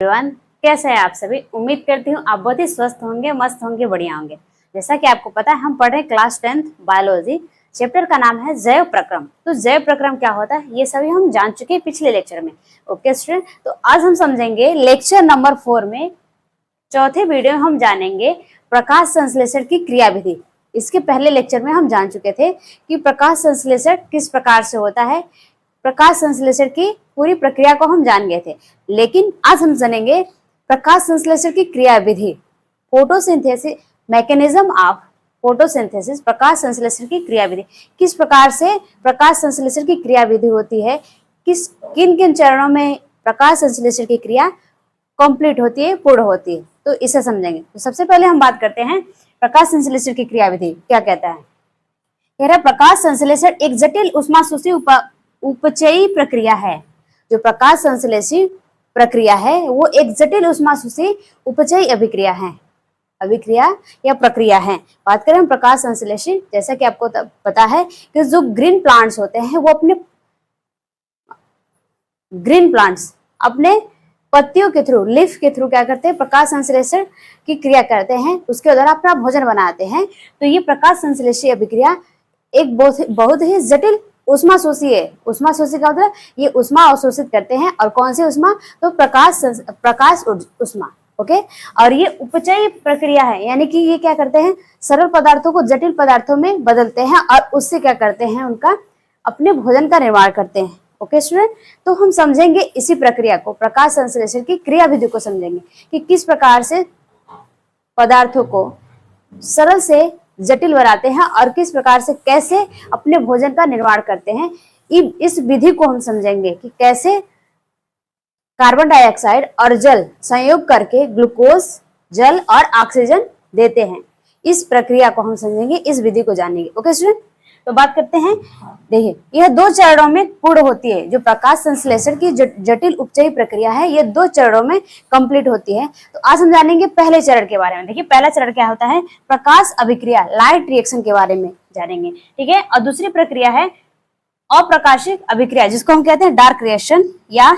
Everyone, कैसे हैं आप सभी। उम्मीद करती हूँ आप बहुत ही स्वस्थ होंगे, मस्त होंगे, बढ़िया होंगे। जैसा कि आपको पता है हम पढ़ रहे हैं क्लास 10th बायोलॉजी। चैप्टर का नाम है जैव प्रक्रम। तो जैव प्रक्रम क्या होता है ये सभी हम जान चुके हैं पिछले लेक्चर में। ओके स्टूडेंट, तो आज हम समझेंगे लेक्चर नंबर 4 में चौथे वीडियो में हम जानेंगे प्रकाश संश्लेषण की क्रिया विधि। इसके पहले लेक्चर में हम जान चुके थे कि प्रकाश संश्लेषण किस प्रकार से होता है। प्रकाश संश्लेषण की पूरी प्रक्रिया को हम जान गए थे, लेकिन आज हम जानेंगे प्रकाश संश्लेषण की क्रिया विधि, फोटोसिंथेसिस, मैकेनिज्म ऑफ फोटोसिंथेसिस। प्रकाश संश्लेषण की क्रिया विधि, किस प्रकार से प्रकाश संश्लेषण की क्रिया विधि होती है, किन किन चरणों में प्रकाश संश्लेषण की क्रिया कंप्लीट होती है, पूर्ण होती है, तो इसे समझेंगे। तो सबसे पहले हम बात करते हैं प्रकाश संश्लेषण की क्रिया विधि क्या कहता है। कह रहा प्रकाश संश्लेषण एक जटिल ऊष्माशोषी उपचयी प्रक्रिया है। जो प्रकाश संश्लेषी प्रक्रिया है वो एक जटिल ऊष्माशोषी उपचयी अभिक्रिया है, अभिक्रिया या प्रक्रिया है। बात करें हम प्रकाश संश्लेषी, जैसा कि आपको पता है कि जो ग्रीन प्लांट्स होते हैं वो अपने पत्तियों के थ्रू, लीफ के थ्रू क्या करते हैं, प्रकाश संश्लेषण की क्रिया करते हैं, उसके द्वारा अपना भोजन बनाते हैं। तो ये प्रकाश संश्लेषी अभिक्रिया एक बहुत ही जटिल ऊष्माशोषी है। ऊष्माशोषी का मतलब ये ऊष्मा अवशोषित करते हैं, और कौन सी ऊष्मा, तो प्रकाश ऊष्मा। ओके, और ये उपचयी प्रक्रिया है, यानी कि ये क्या करते हैं, सरल पदार्थों को जटिल पदार्थों में बदलते हैं और उससे क्या करते हैं, उनका अपने भोजन का निर्माण करते हैं। ओके स्टूडेंट, तो हम समझेंगे इसी प्रक्रिया को, प्रकाश संश्लेषण की क्रिया विधि को समझेंगे कि किस प्रकार से पदार्थों को सरल से जटिल बनाते हैं और किस प्रकार से कैसे अपने भोजन का निर्माण करते हैं। इस विधि को हम समझेंगे कि कैसे कार्बन डाइऑक्साइड और जल संयोग करके ग्लूकोज, जल और ऑक्सीजन देते हैं। इस प्रक्रिया को हम समझेंगे, इस विधि को जानेंगे। ओके स्टूडेंट, तो बात करते हैं। देखिए, यह 2 चरणों में पूर्ण होती है। जो प्रकाश संश्लेषण की जटिल उपचयी प्रक्रिया है ये 2 चरणों में कंप्लीट होती है। तो आज हम जानेंगे पहले चरण के बारे में। देखिए, पहला चरण क्या होता है, प्रकाश अभिक्रिया, लाइट रिएक्शन के बारे में जानेंगे। ठीक है, और दूसरी प्रक्रिया है अप्रकाशिक अभिक्रिया, जिसको हम कहते हैं डार्क रिएक्शन या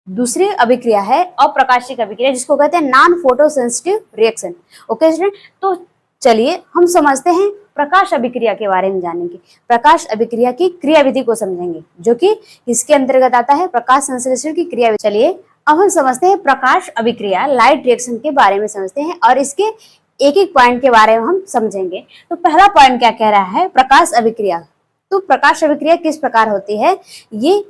दूसरी अभिक्रिया है अप्रकाशिक अभिक्रिया, जिसको कहते हैं non photosensitive reaction. Okay student, तो चलिए हम समझते हैं प्रकाश अभिक्रिया के बारे में जानेंगे। प्रकाश अभिक्रिया की क्रिया विधि को समझेंगे, जो कि किसके अंतर्गत आता है, प्रकाश संश्लेषण की क्रिया विधि। चलिए अब हम समझते हैं प्रकाश अभिक्रिया, लाइट रिएक्शन के बारे में समझते हैं, और इसके एक एक पॉइंट के बारे में हम समझेंगे। तो पहला पॉइंट क्या कह रहा है, प्रकाश अभिक्रिया। तो प्रकाश अभिक्रिया किस प्रकार होती है ये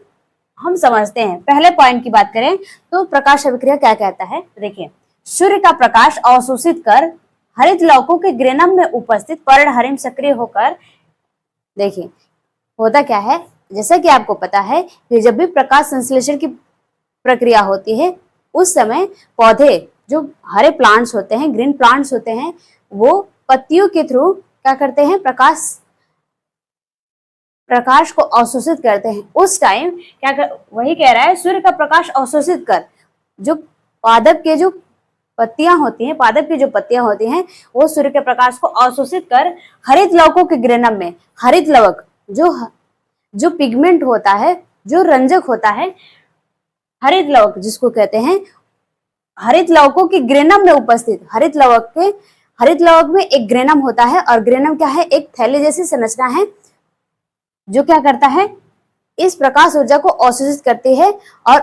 हम समझते हैं। पहले पॉइंट की बात करें तो प्रकाश अभिक्रिया क्या कहता है। देखिए, सूर्य का प्रकाश अवशोषित कर हरित लवकों के ग्रेनम में उपस्थित पर्णहरिम सक्रिय होकर, देखिए होता क्या है, जैसा कि आपको पता है कि जब भी प्रकाश संश्लेषण की प्रक्रिया होती है उस समय पौधे, जो हरे प्लांट्स होते हैं, ग्रीन प्लांट्स होते हैं, वो पत्तियों के थ्रू क्या करते हैं, प्रकाश को अवशोषित करते हैं। उस टाइम वही कह रहा है, सूर्य का प्रकाश अवशोषित कर जो पादप की जो पत्तियां होती हैं वो सूर्य के प्रकाश को अवशोषित कर हरित लवकों के ग्रेनम में, हरित लवक जो पिगमेंट होता है, जो रंजक होता है, हरित लवक जिसको कहते हैं, हरित लवकों के ग्रेनम में उपस्थित, हरित लवक में एक ग्रेनम होता है, और ग्रेनम क्या है, एक थैली जैसी संरचना है जो क्या करता है, इस प्रकाश ऊर्जा को अवशोषित करती है और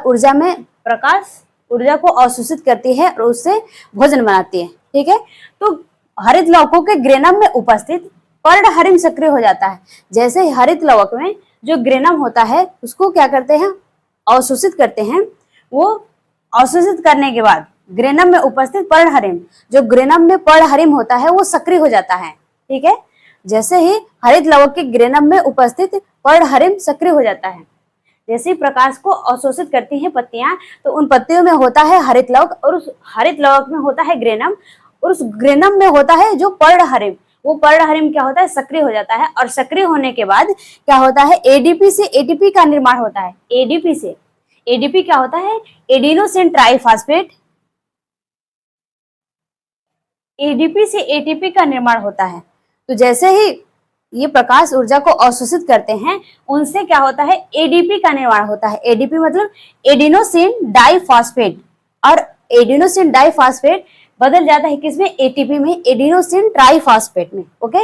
ऊर्जा को अवशोषित करती है और उससे भोजन बनाती है। ठीक है, तो हरित लवकों के ग्रेनम में उपस्थित पर्णहरिम सक्रिय हो जाता है। जैसे हरित लवक में जो ग्रेनम होता है उसको क्या करते हैं, अवशोषित करते हैं। वो अवशोषित करने के बाद ग्रेनम में उपस्थित पर्णहरिम, जो ग्रेनम में पर्णहरिम होता है वो सक्रिय हो जाता है। ठीक है, जैसे ही हरित लवक के ग्रेनम में उपस्थित पर्णहरिम सक्रिय हो जाता है, जैसे ही प्रकाश को अवशोषित करती हैं पत्तियां, तो उन पत्तियों में होता है हरित लवक, और उस हरित लवक में होता है ग्रेनम, और उस ग्रेनम में होता है जो पर्णहरिम। वो पर्णहरिम क्या होता है, सक्रिय हो जाता है, और सक्रिय होने के बाद क्या होता है, एडीपी से एटीपी का निर्माण होता है। एडीपी क्या होता है, एडिनोसिन ट्राइफॉस्फेट। एडीपी से एटीपी का निर्माण होता है। तो जैसे ही ये प्रकाश ऊर्जा को अवशोषित करते हैं, उनसे क्या होता है, एडीपी का निर्माण होता है। एडीपी मतलब एडिनोसिन डाइफॉस्फेट, और एडिनोसिन डाइफॉस्फेट बदल जाता है किसमें, एटीपी में, एडिनोसिन ट्राइफॉस्फेट में। ओके,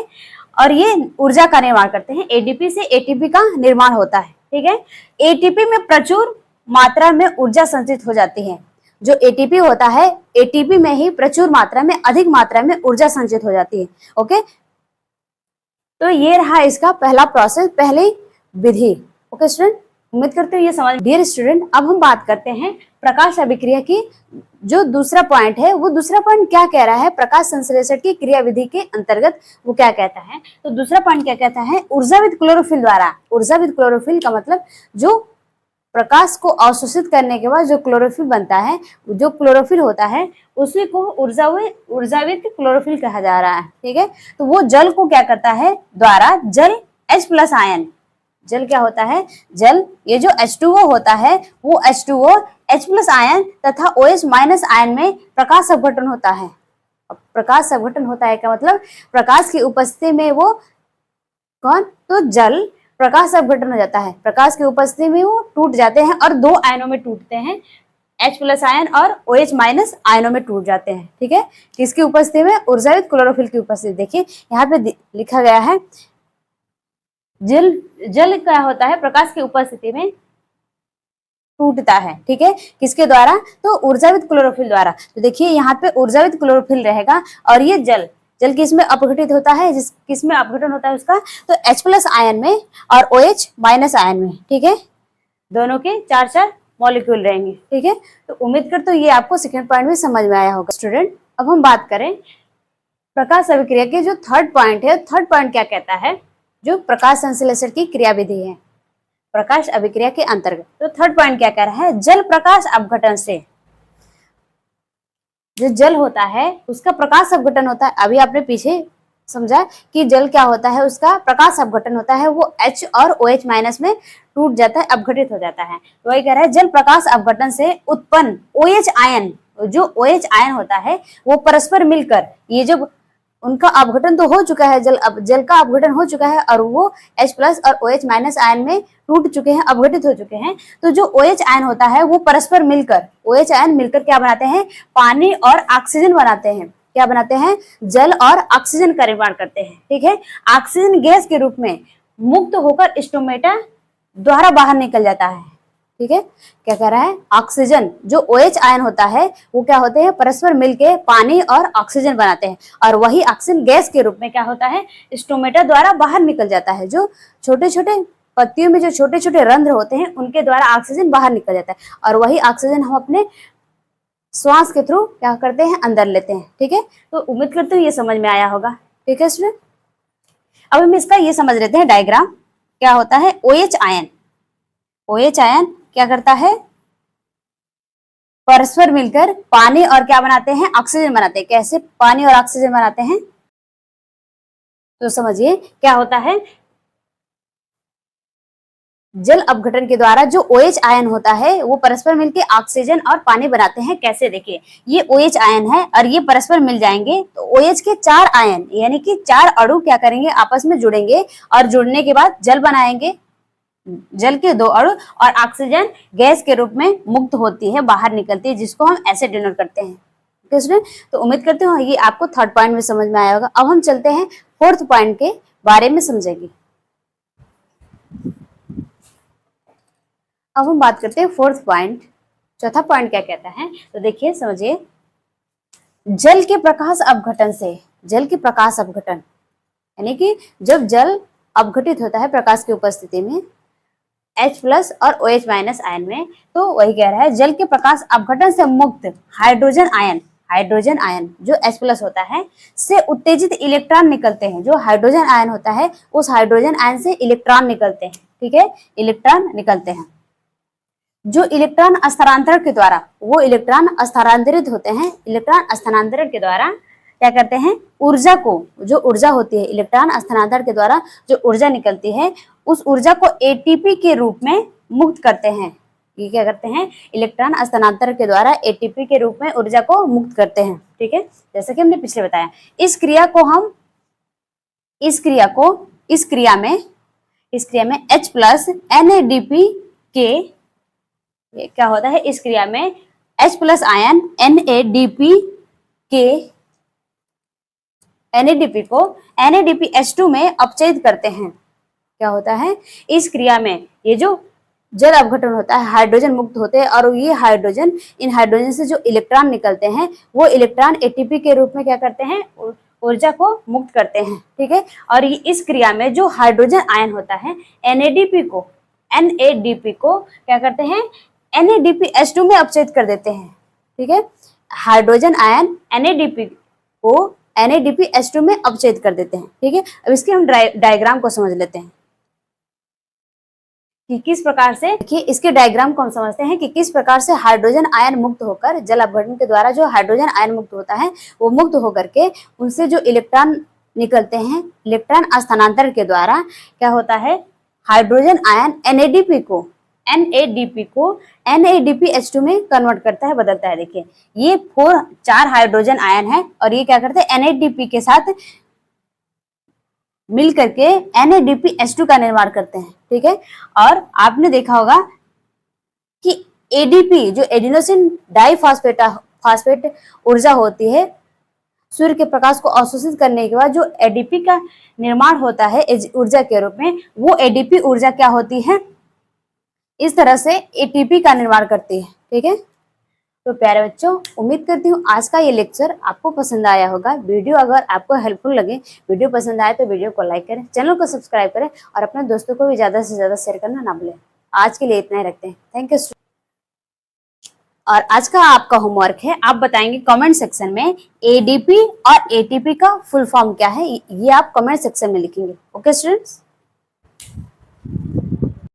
और ये ऊर्जा का निर्माण करते हैं। एडीपी से एटीपी का निर्माण होता है। ठीक है, एटीपी में प्रचुर मात्रा में ऊर्जा संचित हो जाती है। जो एटीपी होता है, एटीपी में ही प्रचुर मात्रा में, अधिक मात्रा में ऊर्जा संचित हो जाती है। ओके, तो ये रहा इसका पहला प्रोसेस, पहली विधि। ओके स्टूडेंट, उम्मीद करते हैं ये समझ। डियर स्टूडेंट, अब हम बात करते हैं प्रकाश अभिक्रिया की। जो दूसरा पॉइंट है, वो दूसरा पॉइंट क्या कह रहा है, प्रकाश संश्लेषण की क्रिया विधि के अंतर्गत वो क्या कहता है। तो दूसरा पॉइंट क्या कहता है, ऊर्जावित क्लोरोफिल द्वारा। ऊर्जावित क्लोरोफिल का मतलब जो प्रकाश को अवशोषित करने के बाद जो क्लोरोफिल बनता है, जो क्लोरोफिल होता है, उसी को ऊर्जावित क्लोरोफिल कहा जा रहा है। ठीक है, तो वो जल को क्या करता है, द्वारा जल H+ आयन, जल क्या होता है, जल, ये जो H2O होता है, वो H2O H+ आयन तथा OH- आयन में प्रकाश अपघटन होता है। प्रकाश अपघटन होता है का मतलब प्रकाश की उपस्थिति में वो कौन, तो जल प्रकाश अपघटन हो जाता है। प्रकाश की उपस्थिति में वो टूट जाते हैं और दो आयनों में टूटते हैं, H+ आयन और OH- आयनों में टूट जाते हैं। ठीक है, किसकी उपस्थिति में, ऊर्जावित क्लोरोफिल की उपस्थिति। देखिए यहाँ पे लिखा गया है, जल क्या होता है, प्रकाश की उपस्थिति में टूटता है। ठीक है, किसके द्वारा, तो ऊर्जावित क्लोरोफिल द्वारा। तो देखिए यहाँ पे ऊर्जावित क्लोरोफिल रहेगा, और ये जल किसमें अपघटित होता है, किसमें अपघटन होता है उसका, तो H+ आयन में और OH- आयन में। ठीक है, दोनों के 4-4 मॉलिक्यूल रहेंगे। ठीक है, तो उम्मीद करते हो ये आपको सेकंड पॉइंट भी समझ में आया होगा। स्टूडेंट, अब हम बात करें प्रकाश अभिक्रिया के जो थर्ड पॉइंट है। थर्ड पॉइंट क्या कहता है, जो प्रकाश संश्लेषण की क्रियाविधि है प्रकाश अभिक्रिया के अंतर्गत। तो थर्ड पॉइंट क्या कह रहा है, जल प्रकाश अपघटन से, जो जल होता है उसका प्रकाश अपघटन होता है। अभी आपने पीछे समझा कि जल क्या होता है, उसका प्रकाश अपघटन होता है, वो H और OH- में टूट जाता है, अपघटित हो जाता है। तो वही कह रहा है, जल प्रकाश अपघटन से उत्पन्न OH आयन, जो OH आयन होता है वो परस्पर मिलकर, ये जब उनका अपघटन तो हो चुका है, जल का अपघटन हो चुका है और वो H+ और OH- आयन में टूट चुके हैं, अपघटित हो चुके हैं। तो जो OH आयन होता है वो परस्पर मिलकर, OH आयन मिलकर क्या बनाते हैं, पानी और ऑक्सीजन बनाते हैं। क्या बनाते हैं, जल और ऑक्सीजन का निर्माण करते हैं। ठीक है, ऑक्सीजन गैस के रूप में मुक्त होकर स्टोमेटा द्वारा बाहर निकल जाता है। ठीक है, क्या कह रहा है, ऑक्सीजन, जो OH आयन होता है वो क्या होते हैं, परस्पर मिलके पानी और ऑक्सीजन बनाते हैं, और वही ऑक्सीजन गैस के रूप में क्या होता है, स्टोमेटा द्वारा बाहर निकल जाता है। जो छोटे छोटे पत्तियों में जो छोटे छोटे रंध्र होते हैं, उनके द्वारा ऑक्सीजन बाहर निकल जाता है, और वही ऑक्सीजन हम अपने श्वास के थ्रू क्या करते हैं, अंदर लेते हैं। ठीक है, तो उम्मीद करते हैं ये समझ में आया होगा। ठीक है स्टूडेंट, अब हम इसका ये समझ लेते हैं डायग्राम। क्या होता है, OH आयन, OH आयन क्या करता है, परस्पर मिलकर पानी और क्या बनाते हैं, ऑक्सीजन बनाते हैं। कैसे पानी और ऑक्सीजन बनाते हैं, तो समझिए क्या होता है, जल अपघटन के द्वारा जो OH आयन होता है वो परस्पर मिलकर ऑक्सीजन और पानी बनाते हैं। कैसे, देखिए ये OH आयन है और ये परस्पर मिल जाएंगे, तो OH के 4 आयन यानी कि 4 अणु क्या करेंगे, आपस में जुड़ेंगे, और जुड़ने के बाद जल बनाएंगे। जल के 2 अणु और ऑक्सीजन गैस के रूप में मुक्त होती है, बाहर निकलती है, जिसको हम ऐसे डिनोट करते हैं। ठीक है, तो उम्मीद करते हो ये आपको थर्ड पॉइंट में समझ में आया होगा। अब हम चलते हैं फोर्थ पॉइंट के बारे में समझेंगे। अब हम बात करते हैं फोर्थ पॉइंट, चौथा पॉइंट क्या कहता है। तो देखिए समझिए, जल के प्रकाश अपघटन से, जल के प्रकाश अपघटन यानी कि जब जल अपघटित होता है प्रकाश की उपस्थिति में H+ और OH- आयन में, तो वही कह रहा है, जल के प्रकाश अपघटन से मुक्त हाइड्रोजन आयन जो H+ होता है से उत्तेजित इलेक्ट्रॉन निकलते हैं। जो हाइड्रोजन आयन होता है, उस हाइड्रोजन आयन से इलेक्ट्रॉन निकलते हैं। ठीक है, इलेक्ट्रॉन निकलते हैं, जो इलेक्ट्रॉन स्थानांतरण के द्वारा, वो इलेक्ट्रॉन स्थानांतरित होते हैं। इलेक्ट्रॉन स्थानांतरण के द्वारा क्या करते हैं, ऊर्जा को, जो ऊर्जा होती है इलेक्ट्रॉन स्थानांतरण के द्वारा जो ऊर्जा निकलती है, उस ऊर्जा को ATP के रूप में मुक्त करते हैं। ये क्या करते हैं, इलेक्ट्रॉन स्थानांतरण के द्वारा ATP के रूप में ऊर्जा को मुक्त करते हैं। ठीक है, जैसा कि हमने पिछले बताया, इस क्रिया को इस क्रिया में H प्लस NADP के क्या होता है, इस क्रिया में H प्लस आयन NADP को NADPH2 में अपचयित करते हैं। क्या होता है, इस क्रिया में ये जो जल अपघटन होता है, हाइड्रोजन मुक्त होते हैं और ये हाइड्रोजन, इन हाइड्रोजन से जो इलेक्ट्रॉन निकलते हैं वो इलेक्ट्रॉन ATP के रूप में क्या करते हैं, ऊर्जा को मुक्त करते हैं। ठीक है, और इस क्रिया में जो हाइड्रोजन आयन होता है NADP को क्या करते हैं, NADPH2 में अपचयित कर देते हैं। ठीक है, हाइड्रोजन आयन NADP को NADPH2 में अपचयित कर देते हैं। ठीक है, अब इसके हम डायग्राम को समझ लेते हैं कि किस प्रकार से, देखिए इसके डायग्राम को हम समझते हैं कि किस प्रकार से हाइड्रोजन आयन मुक्त होकर, जल अपघटन के द्वारा जो हाइड्रोजन आयन मुक्त होता है वो मुक्त होकर के उनसे जो इलेक्ट्रॉन निकलते हैं, इलेक्ट्रॉन स्थानांतरण के द्वारा क्या होता है, हाइड्रोजन आयन NADP को NADPH2 में कन्वर्ट करता है, बदलता है। देखिए ये 4 हाइड्रोजन आयन है और ये क्या करते हैं, NADP के साथ मिल करके NADPH2 का निर्माण करते हैं। ठीक है, और आपने देखा होगा कि ADP जो एडिनोसिन डाइफॉस्फेट ऊर्जा होती है, सूर्य के प्रकाश को अवशोषित करने के बाद जो ADP का निर्माण होता है ऊर्जा के रूप में, वो ADP ऊर्जा क्या होती है, इस तरह से ATP का निर्माण करती है। ठीक है, तो प्यारे बच्चों, उम्मीद करती हूँ आज का ये लेक्चर आपको पसंद आया होगा। वीडियो अगर आपको हेल्पफुल लगे, वीडियो पसंद आए तो वीडियो को लाइक करें, चैनल को सब्सक्राइब करें और अपने दोस्तों को भी ज़्यादा से ज़्यादा शेयर करना ना भूलें। आज के लिए इतना ही रखते हैं, थैंक यू। और आज का आपका होमवर्क है, आप बताएंगे कमेंट सेक्शन में ADP और ATP का फुल फॉर्म क्या है, ये आप कमेंट सेक्शन में लिखेंगे। Okay students.